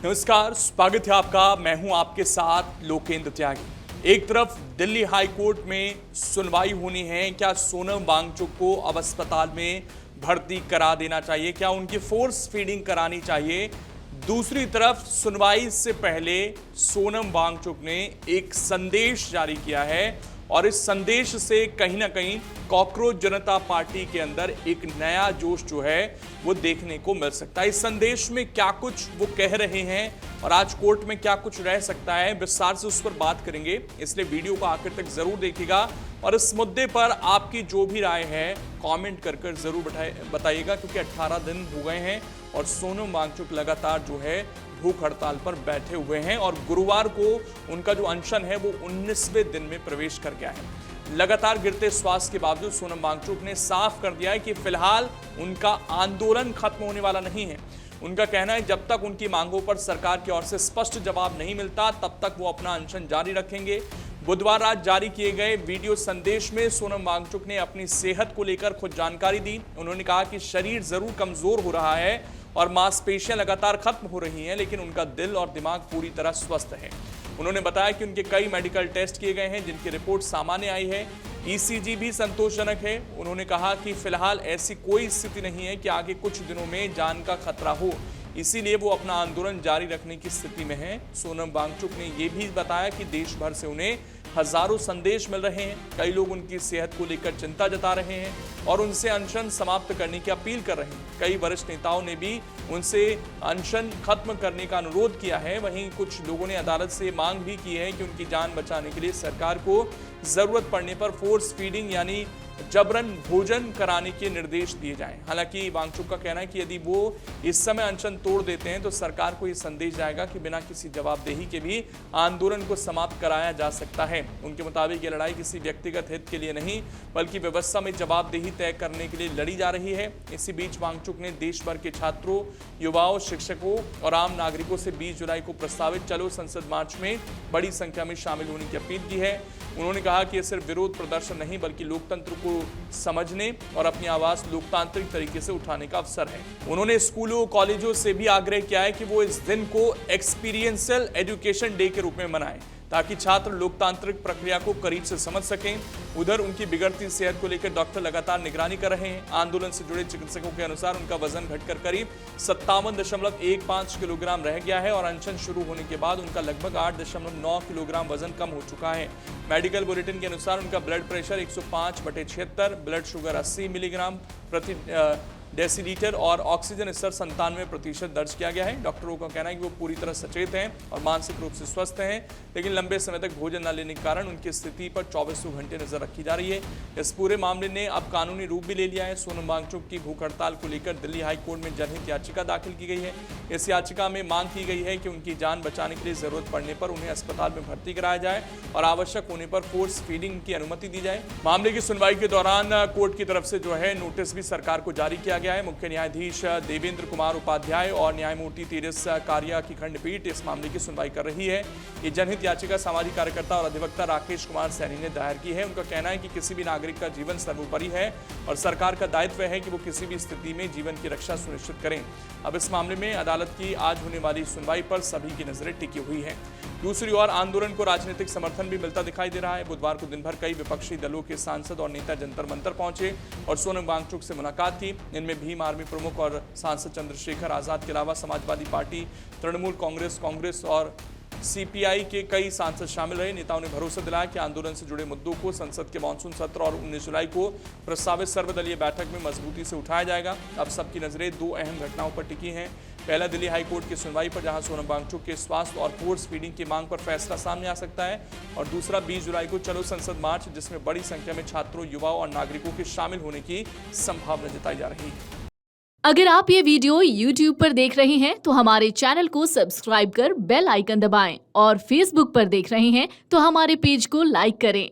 नमस्कार, स्वागत है आपका। मैं हूं आपके साथ लोकेंद्र त्यागी। एक तरफ दिल्ली हाई कोर्ट में सुनवाई होनी है। क्या सोनम वांगचुक को अब अस्पताल में भर्ती करा देना चाहिए? क्या उनकी फोर्स फीडिंग करानी चाहिए? दूसरी तरफ सुनवाई से पहले सोनम वांगचुक ने एक संदेश जारी किया है और इस संदेश से कहीं ना कहीं कॉकरोच जनता पार्टी के अंदर एक नया जोश जो है वो देखने को मिल सकता है। इस संदेश में क्या कुछ वो कह रहे हैं और आज कोर्ट में क्या कुछ रह सकता है, विस्तार से उस पर बात करेंगे। इसलिए वीडियो को आखिर तक जरूर देखिएगा और इस मुद्दे पर आपकी जो भी राय है कमेंट कर जरूर बताइएगा, क्योंकि 18 दिन हो गए हैं और सोनम वांगचुक लगातार जो है भूख हड़ताल पर बैठे हुए हैं और गुरुवार को उनका जो अनशन है वो 19वें दिन में प्रवेश कर गया है। लगातार गिरते स्वास्थ्य के बावजूद सोनम वांगचुक ने साफ कर दिया है कि फिलहाल उनका आंदोलन खत्म होने वाला नहीं है। उनका कहना है जब तक उनकी मांगों पर सरकार की ओर से स्पष्ट जवाब नहीं मिलता तब तक वो अपना अनशन जारी रखेंगे। बुधवार रात जारी किए गए वीडियो संदेश में सोनम वांगचुक ने अपनी सेहत को लेकर खुद जानकारी दी। उन्होंने कहा कि शरीर जरूर कमजोर हो रहा है और मांसपेशियां लगातार खत्म हो रही हैं, लेकिन उनका दिल और दिमाग पूरी तरह स्वस्थ है। उन्होंने बताया कि उनके कई मेडिकल टेस्ट किए गए हैं जिनकी रिपोर्ट सामान्य आई है। ईसीजी भी संतोषजनक है। उन्होंने कहा कि फिलहाल ऐसी कोई स्थिति नहीं है कि आगे कुछ दिनों में जान का खतरा हो, इसीलिए वो अपना आंदोलन जारी रखने की स्थिति में है। सोनम वांगचुक ने यह भी बताया कि देश भर से उन्हें हजारों संदेश मिल रहे हैं। कई लोग उनकी सेहत को लेकर चिंता जता रहे हैं और उनसे अनशन समाप्त करने की अपील कर रहे हैं। कई वरिष्ठ नेताओं ने भी उनसे अनशन खत्म करने का अनुरोध किया है। वहीं कुछ लोगों ने अदालत से मांग भी की है कि उनकी जान बचाने के लिए सरकार को जरूरत पड़ने पर फोर्स फीडिंग यानी जबरन भोजन कराने के निर्देश दिए जाएं। हालांकि वांगचुक का कहना है कि यदि वो इस समय अनशन तोड़ देते हैं तो सरकार को यह संदेश जाएगा कि बिना किसी जवाबदेही के भी आंदोलन को समाप्त कराया जा सकता है। उनके मुताबिक ये लड़ाई किसी व्यक्तिगत हित के लिए नहीं बल्कि व्यवस्था में जवाबदेही तय करने के लिए लड़ी जा रही है। इसी बीच वांगचुक ने देश भर के छात्रों, युवाओं, शिक्षकों और आम नागरिकों से 20 जुलाई को प्रस्तावित चलो संसद मार्च में बड़ी संख्या में शामिल होने की अपील की है। उन्होंने कहा कि यह सिर्फ विरोध प्रदर्शन नहीं बल्कि लोकतंत्र को समझने और अपनी आवाज लोकतांत्रिक तरीके से उठाने का अवसर है। उन्होंने स्कूलों, कॉलेजों से भी आग्रह किया है कि वो इस दिन को एक्सपीरियंशियल एजुकेशन डे के रूप में मनाएं ताकि छात्र लोकतांत्रिक प्रक्रिया को करीब से समझ सकें। उधर उनकी बिगड़ती सेहत को लेकर डॉक्टर लगातार निगरानी कर रहे हैं। आंदोलन से जुड़े चिकित्सकों के अनुसार उनका वजन घटकर करीब 57.15 किलोग्राम रह गया है और अनशन शुरू होने के बाद उनका लगभग 8.9 किलोग्राम वजन कम हो चुका है। मेडिकल बुलेटिन के अनुसार उनका blood pressure 105/76, blood sugar 80 milligram प्रति डेसीलीटर और ऑक्सीजन स्तर 97% दर्ज किया गया है। डॉक्टरों का कहना है कि वो पूरी तरह सचेत हैं और मानसिक रूप से स्वस्थ हैं, लेकिन लंबे समय तक भोजन न लेने के कारण उनकी स्थिति पर 24 घंटे नजर रखी जा रही है। इस पूरे मामले ने अब कानूनी रूप भी ले लिया है। सोनम वांगचुक की भूख हड़ताल को लेकर दिल्ली हाई कोर्ट में जनहित याचिका दाखिल की गई है। इस याचिका में मांग की गई है कि उनकी जान बचाने के लिए जरूरत पड़ने पर उन्हें अस्पताल में भर्ती कराया जाए और आवश्यक होने पर फोर्स फीडिंग की अनुमति दी जाए। मामले की सुनवाई के दौरान कोर्ट की तरफ से जो है नोटिस भी सरकार को जारी किया गया है। मुख्य न्यायाधीश देवेंद्र कुमार उपाध्याय और न्यायमूर्ति तेजस कारिया की खंडपीठ इस मामले की सुनवाई कर रही है। ये जनहित याचिका सामाजिक कार्यकर्ता और अधिवक्ता राकेश कुमार सैनी ने दायर की है। उनका कहना है कि किसी भी नागरिक का जीवन सर्वोपरि है और सरकार का दायित्व है कि वो किसी भी स्थिति में जीवन की रक्षा सुनिश्चित करें। अब इस मामले में अदालत की आज होने वाली सुनवाई पर सभी की नजरें टिकी हुई हैं। दूसरी ओर आंदोलन को राजनीतिक समर्थन भी मिलता दिखाई दे रहा है। बुधवार को दिन भर कई विपक्षी दलों के सांसद और नेता जंतर मंतर पहुंचे और सोनम वांगचुक से मुलाकात की। इनमें भीम आर्मी प्रमुख और सांसद चंद्रशेखर आजाद के अलावा समाजवादी पार्टी, तृणमूल कांग्रेस और सीपीआई के कई सांसद शामिल रहे। नेताओं ने भरोसा दिलाया कि आंदोलन से जुड़े मुद्दों को संसद के मानसून सत्र और 19 जुलाई को प्रस्तावित सर्वदलीय बैठक में मजबूती से उठाया जाएगा। अब सबकी नजरें दो अहम घटनाओं पर टिकी हैं। पहला दिल्ली हाई कोर्ट की सुनवाई पर, जहां सोनम वांगचुक के स्वास्थ्य और फोर्स फीडिंग की मांग पर फैसला सामने आ सकता है, और दूसरा 20 जुलाई को चलो संसद मार्च, जिसमें बड़ी संख्या में छात्रों, युवाओं और नागरिकों के शामिल होने की संभावना जताई जा रही है। अगर आप ये वीडियो YouTube पर देख रहे हैं तो हमारे चैनल को सब्सक्राइब कर बेल आइकन दबाएं और Facebook पर देख रहे हैं तो हमारे पेज को लाइक करें।